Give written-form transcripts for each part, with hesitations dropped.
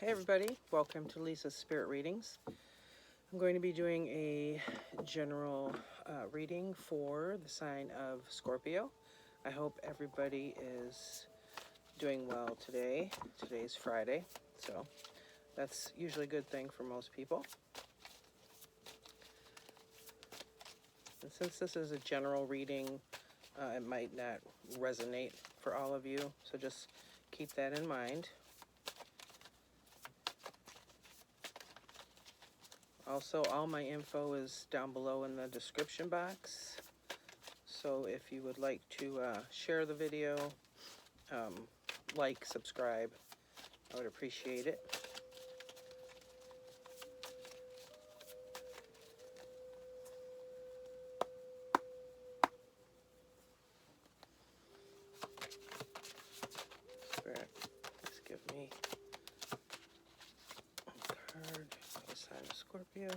Hey everybody, welcome to Lisa's Spirit Readings. I'm going to be doing a general reading for the sign of Scorpio. I hope everybody is doing well today. Today's Friday, so that's usually a good thing for most people. And since this is a general reading, it might not resonate for all of you, so just keep that in mind. Also, all my info is down below in the description box. So if you would like to share the video, like, subscribe, I would appreciate it. Spirit, please give me a card for the sign of Scorpio.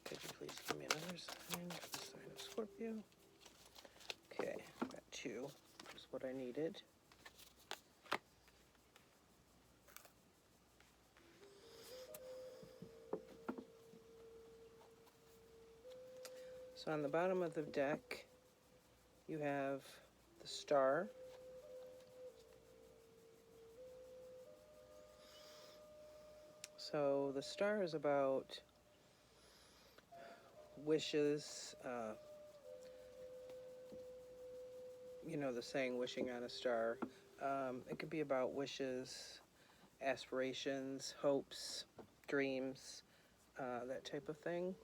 Could you please give me another sign for the sign of Scorpio? Okay, I've got two. That's what I needed. So on the bottom of the deck, you have the star. So the star is about wishes, you know the saying, wishing on a star. It could be about wishes, aspirations, hopes, dreams, that type of thing.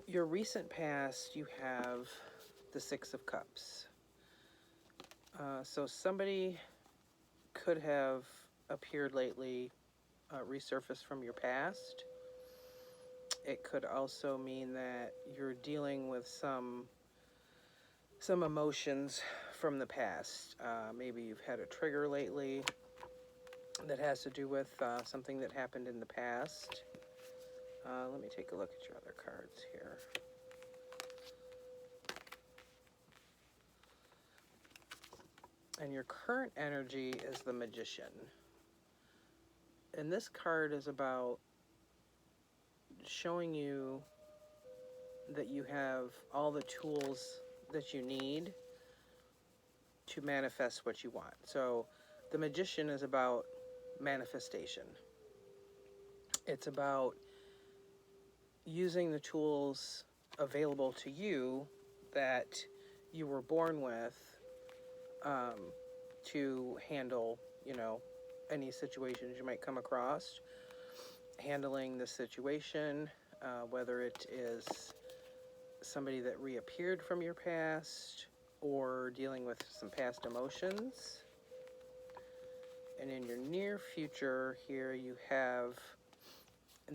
Your recent past, you have the Six of Cups. So somebody could have appeared lately, resurfaced from your past. It could also mean that you're dealing with some emotions from the past. Maybe you've had a trigger lately that has to do with something that happened in the past. Let me take a look at your other cards here. And your current energy is the Magician. And this card is about showing you that you have all the tools that you need to manifest what you want. So the Magician is about manifestation. It's about using the tools available to you that you were born with to handle, any situations you might come across. Handling the situation, whether it is somebody that reappeared from your past or dealing with some past emotions. And in your near future here, you have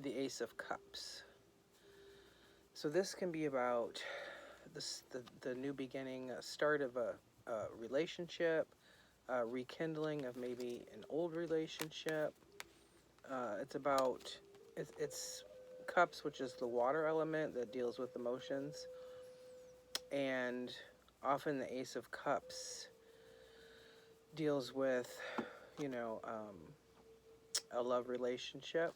the Ace of Cups. So this can be about the new beginning, start of a relationship, rekindling of maybe an old relationship. It's cups, which is the water element that deals with emotions. And often the Ace of Cups deals with, a love relationship.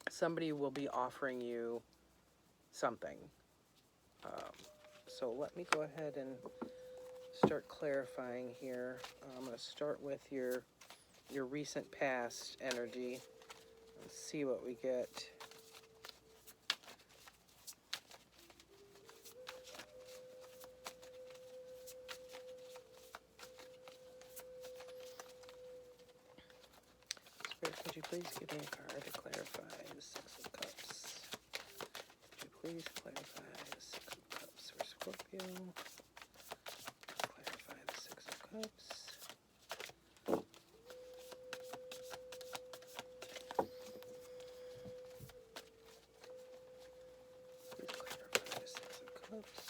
Somebody will be offering you something. So let me go ahead and start clarifying here. I'm going to start with your recent past energy and see what we get. Spirit, could you please give me a card to clarify the Six of Cups? Could you please clarify the Six of Cups for Scorpio? Clarify the Six of Cups. Please clarify the Six of Cups.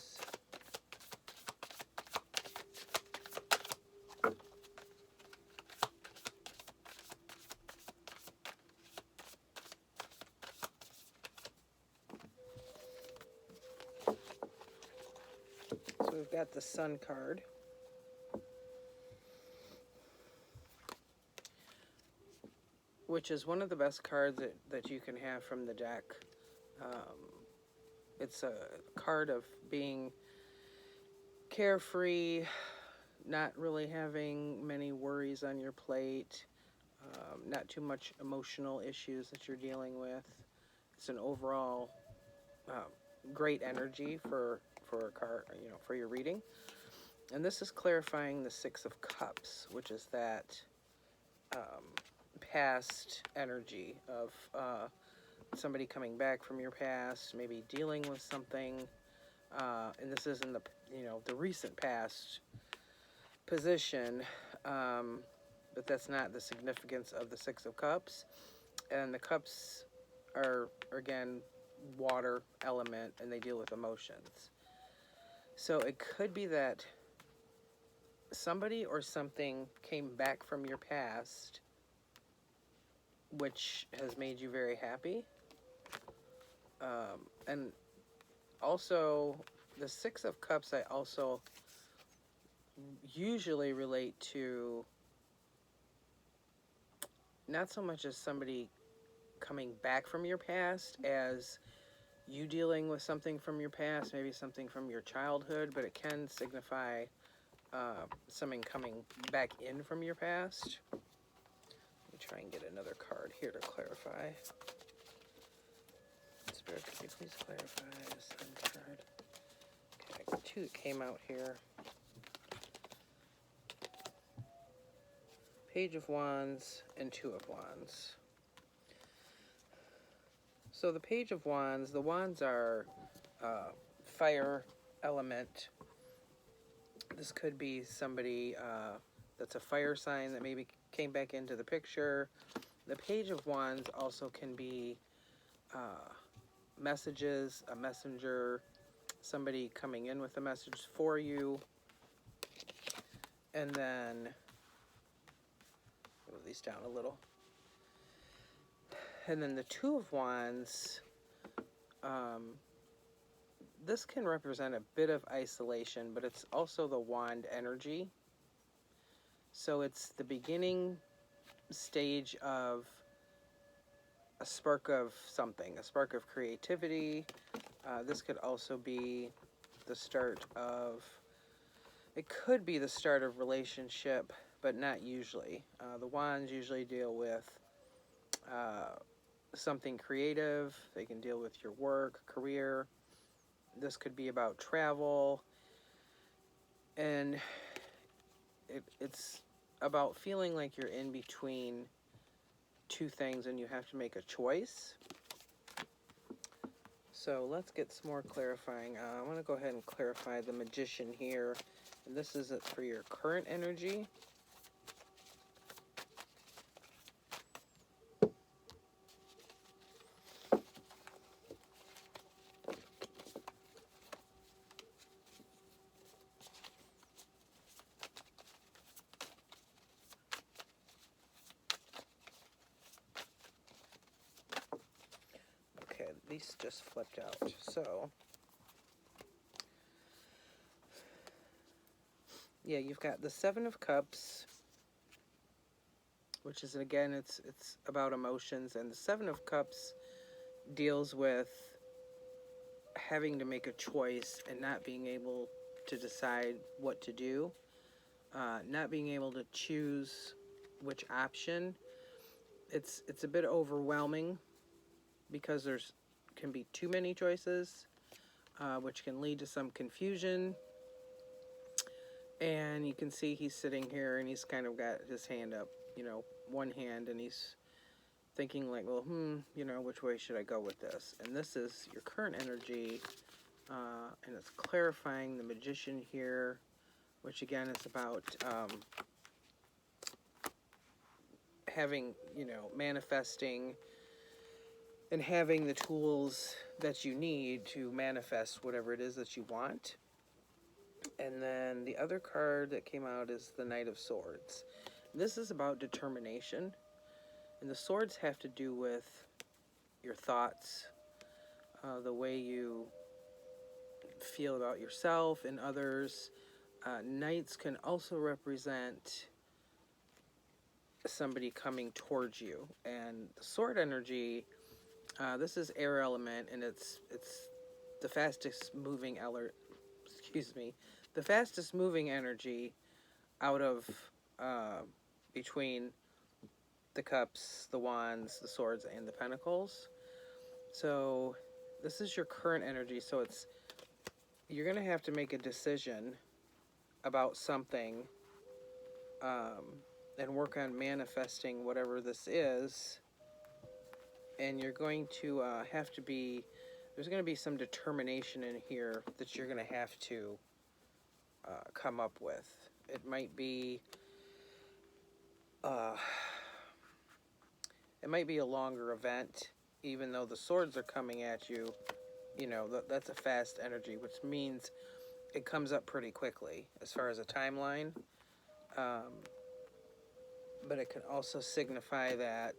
we've got the Sun card. Which is one of the best cards that you can have from the deck. It's a card of being carefree, not really having many worries on your plate, not too much emotional issues that you're dealing with. It's an overall great energy for a card, for your reading. And this is clarifying the Six of Cups, which is that past energy of somebody coming back from your past, maybe dealing with something, and this is in the the recent past position, but that's not the significance of the Six of Cups. And the cups are, again, water element, and they deal with emotions. So it could be that somebody or something came back from your past, which has made you very happy. And also, the Six of Cups, I also usually relate to not so much as somebody coming back from your past as you dealing with something from your past, maybe something from your childhood, but it can signify something coming back in from your past. Let me try and get another card here to clarify. Spirit, could you please clarify the Sun card? Okay, I got two that came out here. Page of Wands and Two of Wands. So the Page of Wands, the wands are fire element. This could be somebody that's a fire sign that maybe came back into the picture. The Page of Wands also can be messages, a messenger, somebody coming in with a message for you. And then, move these down a little. And then the Two of Wands, this can represent a bit of isolation, but it's also the wand energy. So it's the beginning stage of a spark of something, a spark of creativity. This could also be the start of, it could be the start of relationship, but not usually. The wands usually deal with something creative. They can deal with your work, career. This could be about travel. And it's about feeling like you're in between two things and you have to make a choice. So let's get some more clarifying. I want to go ahead and clarify the Magician here. And this is it for your current energy. These just flipped out. So, yeah, you've got the Seven of Cups, which is, again, it's about emotions. And the Seven of Cups deals with having to make a choice and not being able to decide what to do, not being able to choose which option. It's a bit overwhelming because there's can be too many choices, which can lead to some confusion. And you can see he's sitting here and he's kind of got his hand up, one hand, and he's thinking like, well, which way should I go with this? And this is your current energy, and it's clarifying the Magician here, which again is about having, manifesting and having the tools that you need to manifest whatever it is that you want. And then the other card that came out is the Knight of Swords. This is about determination. And the swords have to do with your thoughts, the way you feel about yourself and others. Knights can also represent somebody coming towards you. And the sword energy, this is air element, and it's the fastest moving the fastest moving energy out of between the cups, the wands, the swords, and the pentacles. So this is your current energy. So you're going to have to make a decision about something, and work on manifesting whatever this is. And you're going to there's going to be some determination in here that you're going to have to come up with. It might be a longer event, even though the swords are coming at you. You know, that's a fast energy, which means it comes up pretty quickly as far as a timeline. But it can also signify that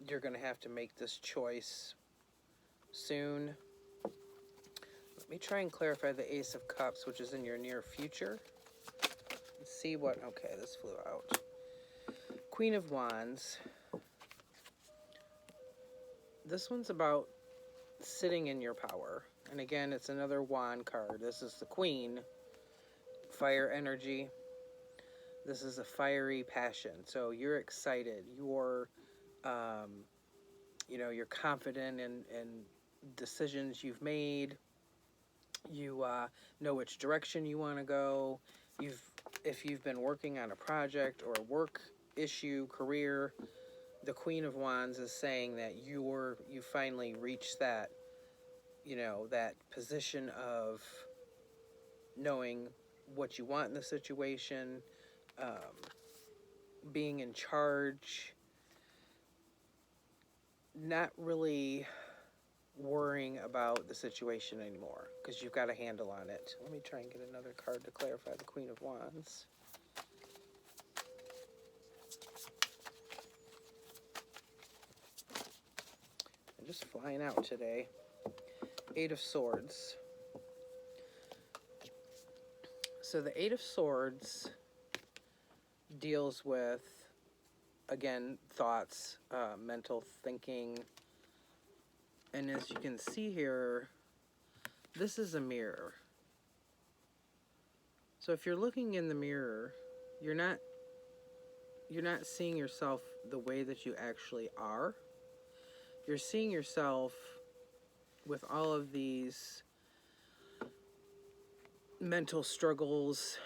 you're going to have to make this choice soon. Let me try and clarify the Ace of Cups, which is in your near future. Let's see what... Okay, this flew out. Queen of Wands. This one's about sitting in your power. And again, it's another wand card. This is the Queen. Fire energy. This is a fiery passion. So you're excited. You're, you're confident in decisions you've made. You know which direction you want to go. If you've been working on a project or a work issue, career, the Queen of Wands is saying that you finally reached that, that position of knowing what you want in the situation, being in charge, not really worrying about the situation anymore because you've got a handle on it. Let me try and get another card to clarify the Queen of Wands. I'm just flying out today. Eight of Swords. So the Eight of Swords deals with, again, thoughts, mental thinking. And as you can see here, this is a mirror. So if you're looking in the mirror, you're not seeing yourself the way that you actually are. You're seeing yourself with all of these mental struggles,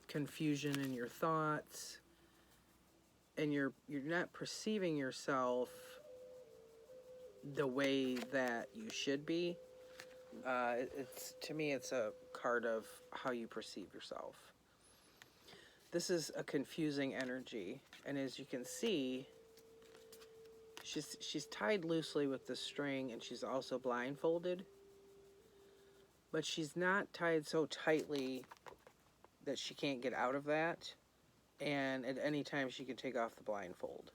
confusion in your thoughts, and you're not perceiving yourself the way that you should be. To me, it's a card of how you perceive yourself. This is a confusing energy, and as you can see, she's tied loosely with the string, and she's also blindfolded. But she's not tied so tightly that she can't get out of that, and at any time she can take off the blindfold.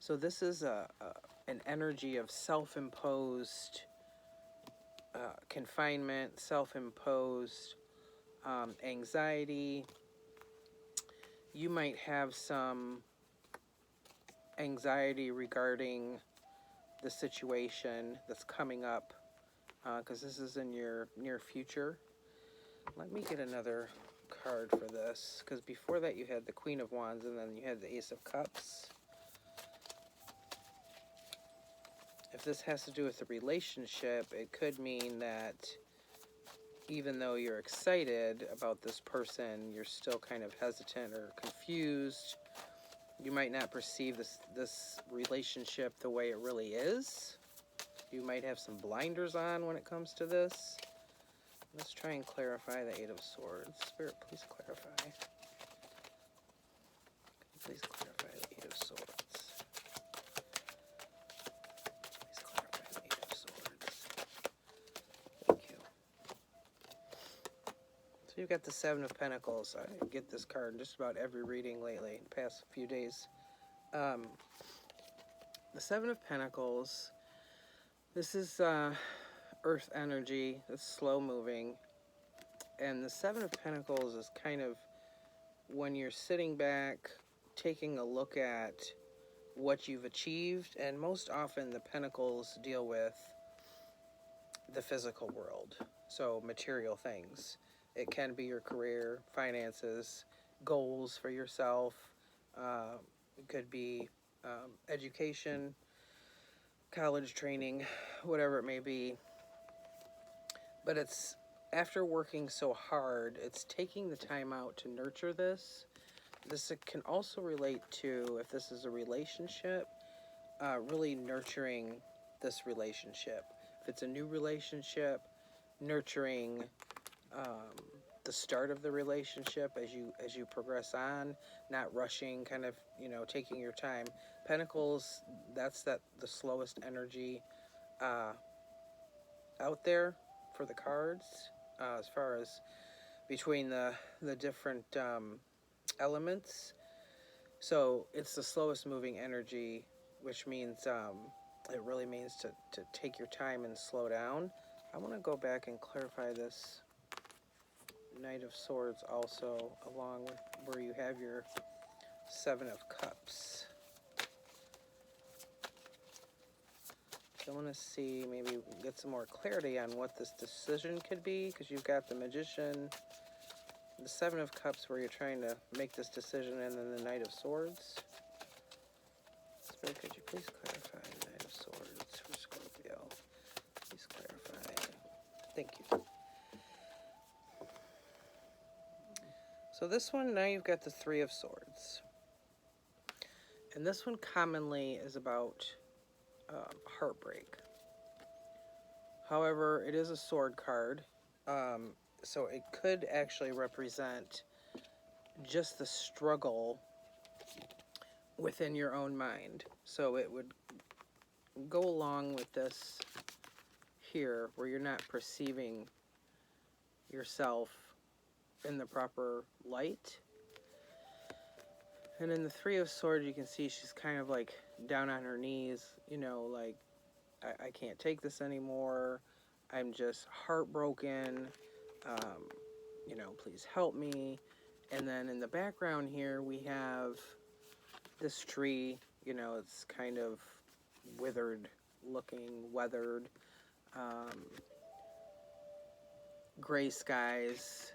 So this is an energy of self-imposed confinement, self-imposed anxiety. You might have some anxiety regarding the situation that's coming up, because this is in your near future. Let me get another card for this, because before that you had the Queen of Wands and then you had the Ace of Cups. If this has to do with the relationship, it could mean that even though you're excited about this person, you're still kind of hesitant or confused. You might not perceive this relationship the way it really is. You might have some blinders on when it comes to this. Let's try and clarify the Eight of Swords. Spirit, please clarify. Please clarify the Eight of Swords. Please clarify the Eight of Swords. Thank you. So you've got the Seven of Pentacles. I get this card in just about every reading lately, the past few days. The Seven of Pentacles, This is earth energy. It's slow moving. And the Seven of Pentacles is kind of when you're sitting back, taking a look at what you've achieved. And most often the Pentacles deal with the physical world. So material things. It can be your career, finances, goals for yourself. It could be education, college training, whatever it may be. But it's after working so hard, it's taking the time out to nurture this. This can also relate to, if this is a relationship, really nurturing this relationship. If it's a new relationship, nurturing the start of the relationship as you progress on, not rushing, kind of, you know, taking your time. Pentacles, that's the slowest energy out there for the cards, as far as between the different elements. So it's the slowest moving energy, which means it really means to take your time and slow down. I want to go back and clarify this Knight of Swords also, along with where you have your Seven of Cups. So I want to see, maybe get some more clarity on what this decision could be, because you've got the Magician, the Seven of Cups where you're trying to make this decision, and then the Knight of Swords. Spirit, could you please clarify the Knight of Swords for Scorpio? Please clarify. Thank you. So this one, now you've got the Three of Swords. And this one commonly is about heartbreak. However, it is a sword card. So it could actually represent just the struggle within your own mind. So it would go along with this here, where you're not perceiving yourself in the proper light. And in the Three of Swords, you can see she's kind of like down on her knees, you know, like, I can't take this anymore. I'm just heartbroken. You know, please help me. And then in the background here, we have this tree. You know, it's kind of withered looking, weathered. Gray skies.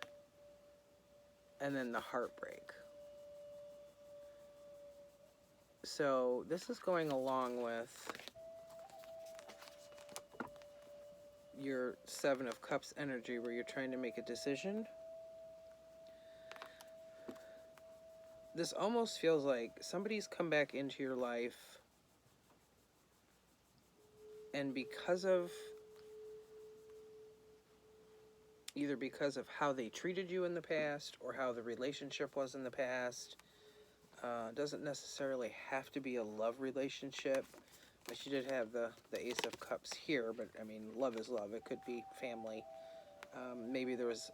And then the heartbreak. So this is going along with your Seven of Cups energy, where you're trying to make a decision. This almost feels like somebody's come back into your life, and either because of how they treated you in the past or how the relationship was in the past, doesn't necessarily have to be a love relationship. But she did have the Ace of Cups here, but I mean, love is love. It could be family. Maybe there was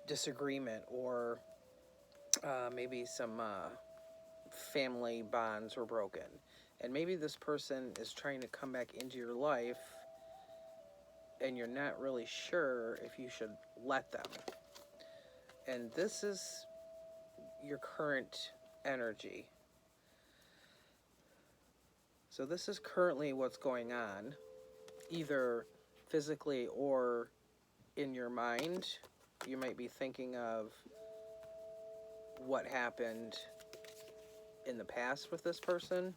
disagreement, or maybe some family bonds were broken. And maybe this person is trying to come back into your life, and you're not really sure if you should let them. And this is your current energy. So this is currently what's going on, either physically or in your mind. You might be thinking of what happened in the past with this person.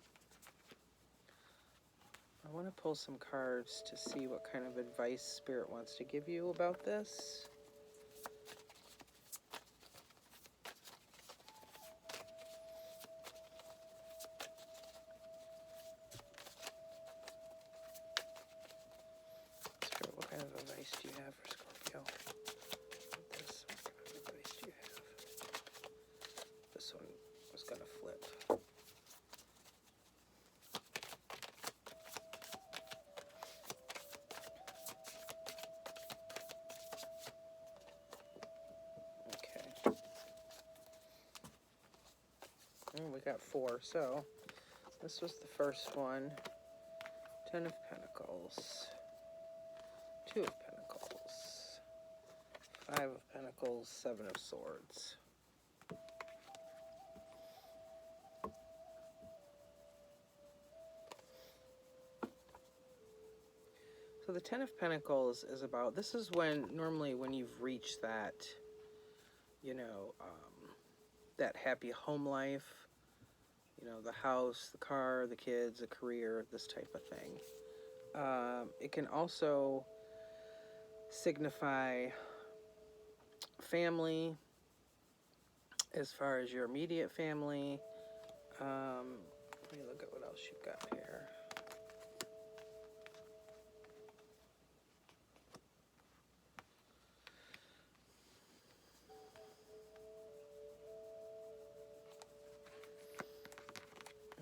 I want to pull some cards to see what kind of advice Spirit wants to give you about this. Spirit, what kind of advice do you have for Scorpio? This, what kind of advice do you have? This one was going to flip. We got 4, so this was the first one. Ten of Pentacles, Two of Pentacles, Five of Pentacles, Seven of Swords. So the Ten of Pentacles is about, this is when, normally when you've reached that, you know, that happy home life, you know, the house, the car, the kids, a career, this type of thing. It can also signify family, as far as your immediate family. Let me look at what else you've got here.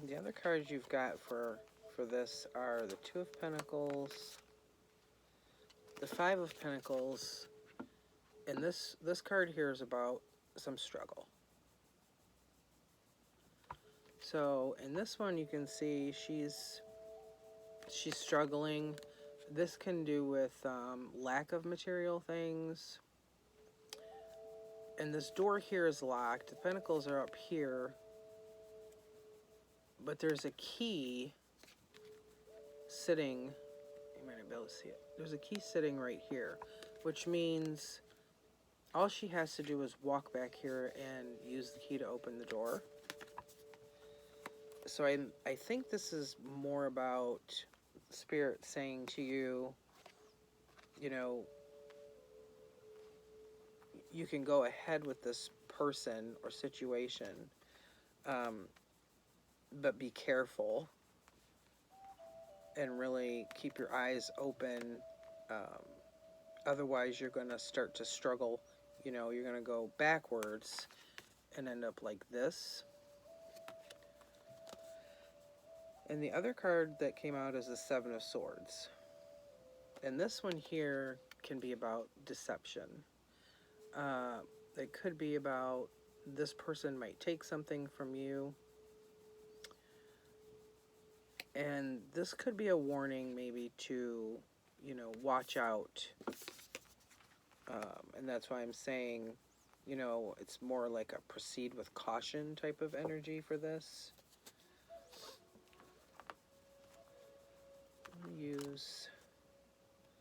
The other cards you've got for this are the Two of Pentacles, the Five of Pentacles, and this card here is about some struggle. So in this one you can see she's struggling. This can do with lack of material things. And this door here is locked. The pentacles are up here. But there's a key sitting, you might not be able to see it. There's a key sitting right here, which means all she has to do is walk back here and use the key to open the door. So I think this is more about Spirit saying to you, you know, you can go ahead with this person or situation, but be careful and really keep your eyes open. Otherwise, you're going to start to struggle. You know, you're going to go backwards and end up like this. And the other card that came out is the Seven of Swords. And this one here can be about deception. It could be about this person might take something from you. And this could be a warning maybe to, you know, watch out. And that's why I'm saying, you know, it's more like a proceed with caution type of energy for this. I'm going to use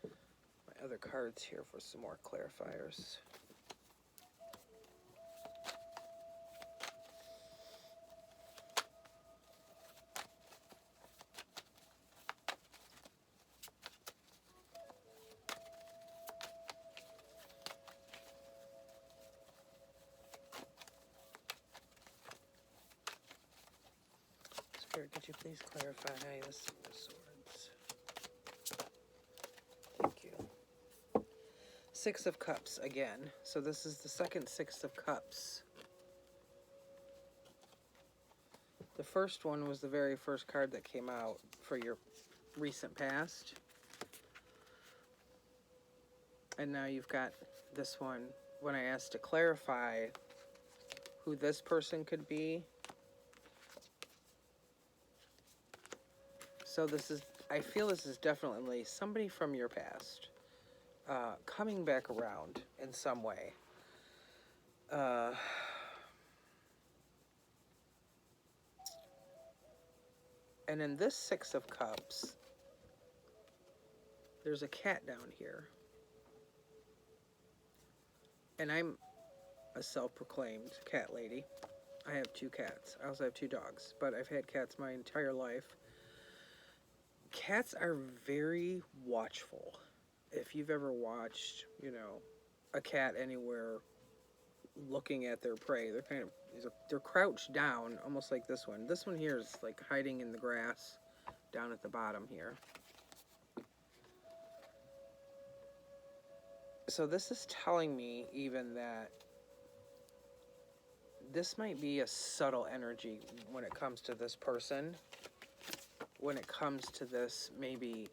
my other cards here for some more clarifiers. Spirit, could you please clarify the Seven of Swords? Thank you. Six of Cups again. So this is the second Six of Cups. The first one was the very first card that came out for your recent past. And now you've got this one. When I asked to clarify who this person could be. So this is, I feel this is definitely somebody from your past coming back around in some way. And in this Six of Cups, there's a cat down here. And I'm a self-proclaimed cat lady. I have 2 cats. I also have 2 dogs, but I've had cats my entire life. Cats are very watchful. If you've ever watched, you know, a cat anywhere looking at their prey, they're kind of, they're crouched down, almost like this one. This one here is like hiding in the grass down at the bottom here. So this is telling me even that this might be a subtle energy when it comes to this person. When it comes to this, maybe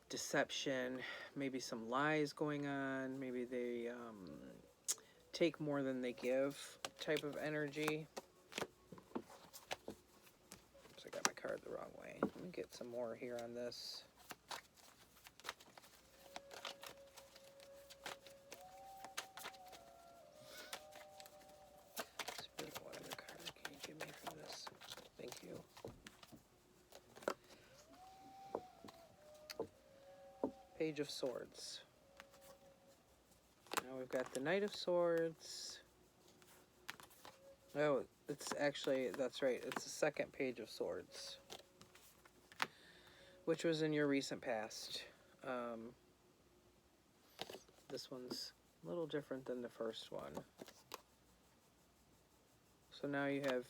deception, maybe some lies going on, maybe they take more than they give type of energy. So I got my card it the wrong way. Let me get some more here on this. Spirit, what other card can you give me for this? Thank you. Page of Swords. Now we've got the Knight of Swords. Oh, it's actually, that's right, it's the second Page of Swords, which was in your recent past. This one's a little different than the first one. So now you have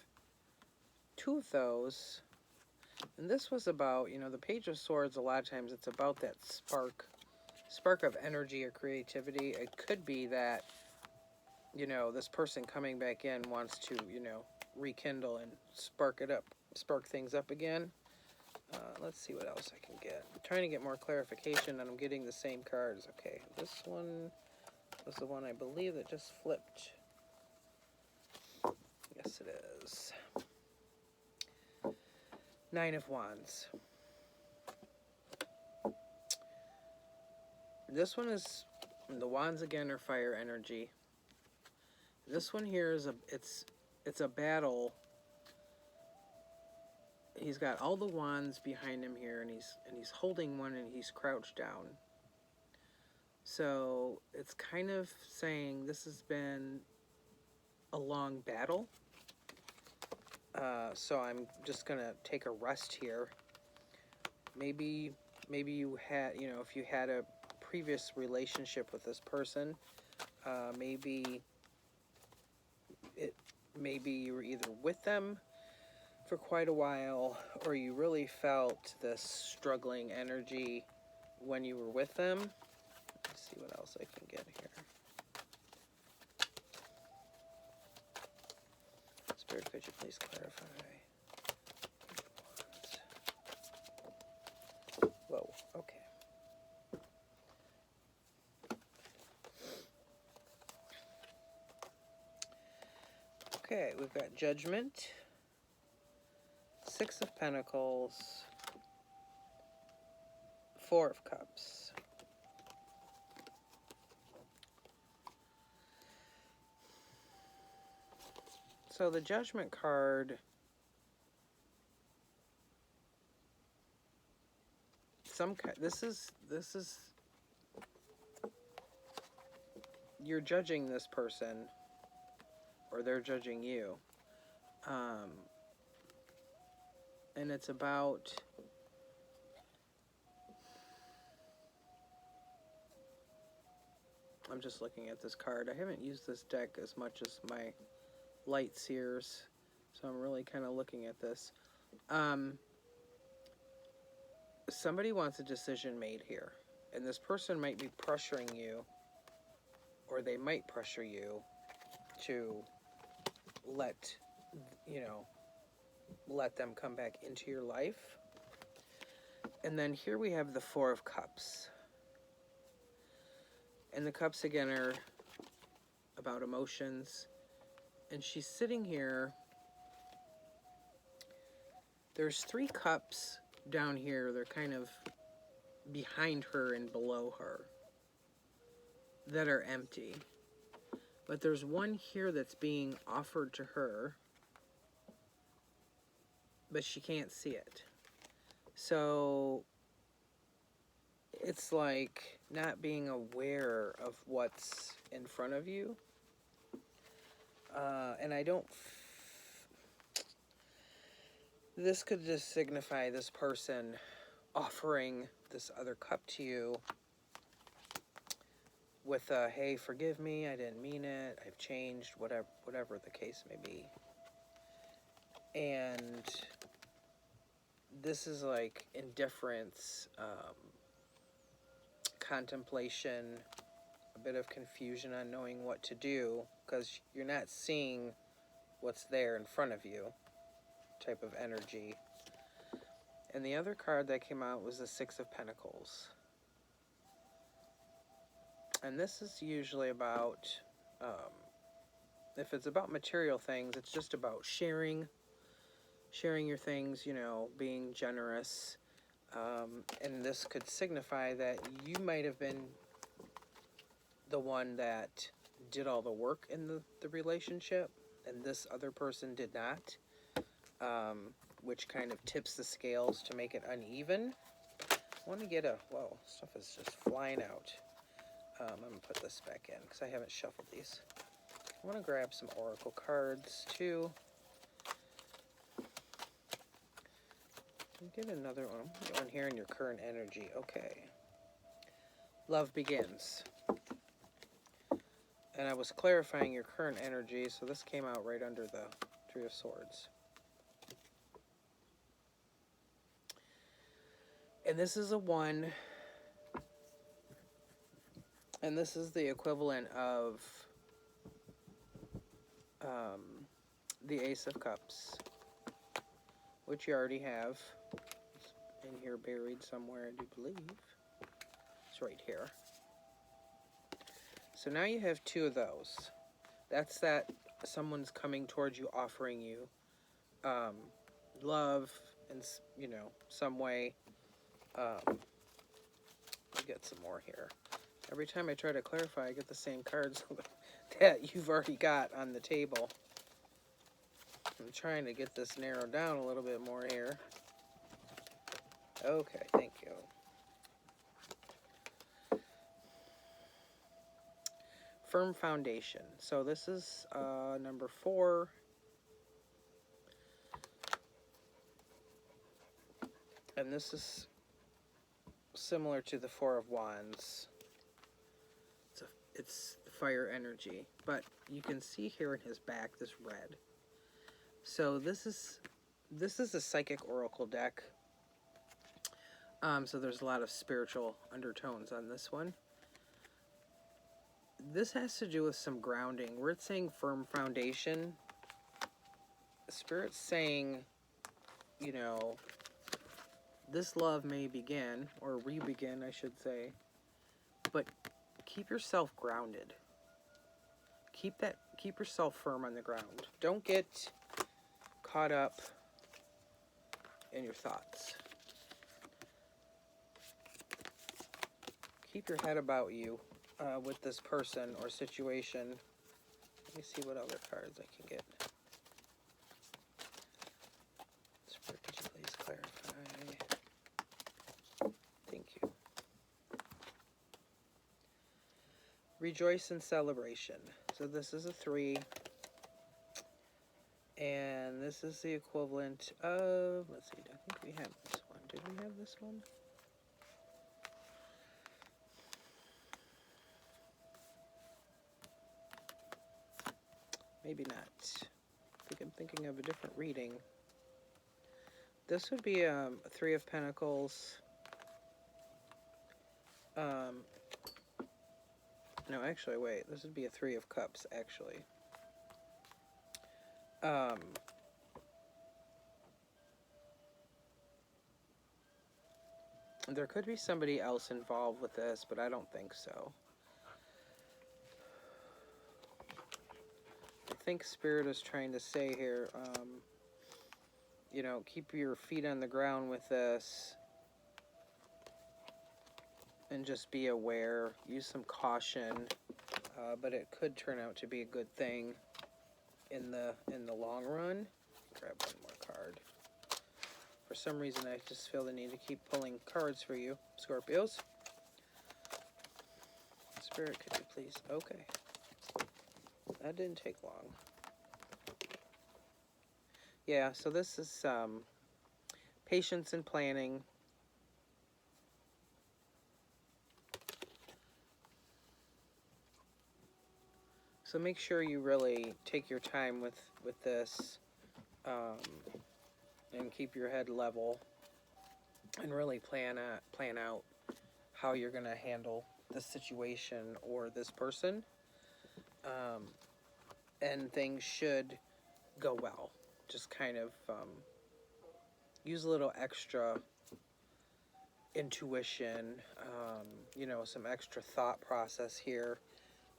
two of those. And this was about, you know, the Page of Swords, a lot of times it's about that spark of energy or creativity. It could be that, you know, this person coming back in wants to, you know, rekindle and spark things up again. Let's see what else I can get. I'm trying to get more clarification, and I'm getting the same cards. Okay, this one was the one I believe that just flipped. Yes, it is. Nine of Wands. This one is, the wands again are fire energy. This one here is it's a battle. He's got all the wands behind him here, and he's holding one, and he's crouched down. So it's kind of saying this has been a long battle. So I'm just gonna take a rest here. Maybe you had, you know, if you had a previous relationship with this person, maybe you were either with them for quite a while, or you really felt this struggling energy when you were with them. Let's see what else I can get here. Spirit, could you please clarify? Whoa, okay. Okay, we've got Judgment, Six of Pentacles, Four of Cups. So the Judgment card, this is you're judging this person, or they're judging you, and it's about I'm just looking at this card. I haven't used this deck as much as my light seers, so I'm really kind of looking at this. Somebody wants a decision made here, and this person might be pressuring you, or they might pressure you to let them come back into your life. And then here we have the Four of Cups, and the cups again are about emotions. And she's sitting here. There's three cups down here. They're kind of behind her and below her that are empty. But there's one here that's being offered to her, but she can't see it. So it's like not being aware of what's in front of you. And I don't... This could just signify this person offering this other cup to you with a, hey, forgive me, I didn't mean it, I've changed, whatever the case may be. And this is like indifference, contemplation, a bit of confusion on knowing what to do, because you're not seeing what's there in front of you type of energy. And the other card that came out was the Six of Pentacles. And this is usually about, if it's about material things, it's just about sharing sharing your things, you know, being generous. And this could signify that you might have been the one that did all the work in the relationship, and this other person did not, which kind of tips the scales to make it uneven. I want to get a, whoa, stuff is just flying out. I'm going to put this back in because I haven't shuffled these. I want to grab some oracle cards too. Get another one. One here in your current energy. Okay. Love begins. And I was clarifying your current energy, so this came out right under the Three of Swords. And this is a 1. And this is the equivalent of the Ace of Cups, which you already have. It's in here buried somewhere, I do believe. It's right here. So now you have 2 of those. That's that someone's coming towards you, offering you love in, you know, some way. Let me get some more here. Every time I try to clarify, I get the same cards that you've already got on the table. I'm trying to get this narrowed down a little bit more here. Okay, thank you. Firm foundation. So this is number 4. And this is similar to the 4 of Wands. It's fire energy. But you can see here in his back this red. So this is a psychic oracle deck. So there's a lot of spiritual undertones on this one. This has to do with some grounding. Where it's saying firm foundation, Spirit's saying, you know, this love may begin, or re-begin, I should say, but keep yourself grounded. Keep yourself firm on the ground. Don't get caught up in your thoughts. Keep your head about you with this person or situation. Let me see what other cards I can get. Spirit, could you please clarify? Thank you. Rejoice in celebration. So this is a 3. And this is the equivalent of, let's see, I think we have this one. Did we have this one? Maybe not. I think I'm thinking of a different reading. This would be a 3 of Pentacles. No, actually, wait. This would be a 3 of Cups, actually. There could be somebody else involved with this, but I don't think so. I think Spirit is trying to say here, you know, keep your feet on the ground with this. And just be aware. Use some caution. But it could turn out to be a good thing in the long run. Grab one more card. For some reason, I just feel the need to keep pulling cards for you, Scorpios. Spirit, could you please? Okay. That didn't take long. Yeah, so this is patience and planning. So make sure you really take your time with this and keep your head level and really plan out how you're going to handle this situation or this person. And things should go well. Just kind of use a little extra intuition, you know, some extra thought process here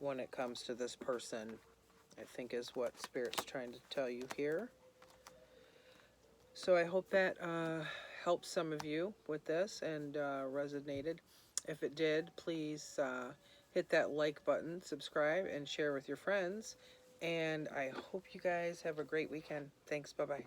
when it comes to this person, I think is what Spirit's trying to tell you here. So I hope that helped some of you with this and resonated. If it did, please hit that like button, subscribe, and share with your friends. And I hope you guys have a great weekend. Thanks. Bye-bye.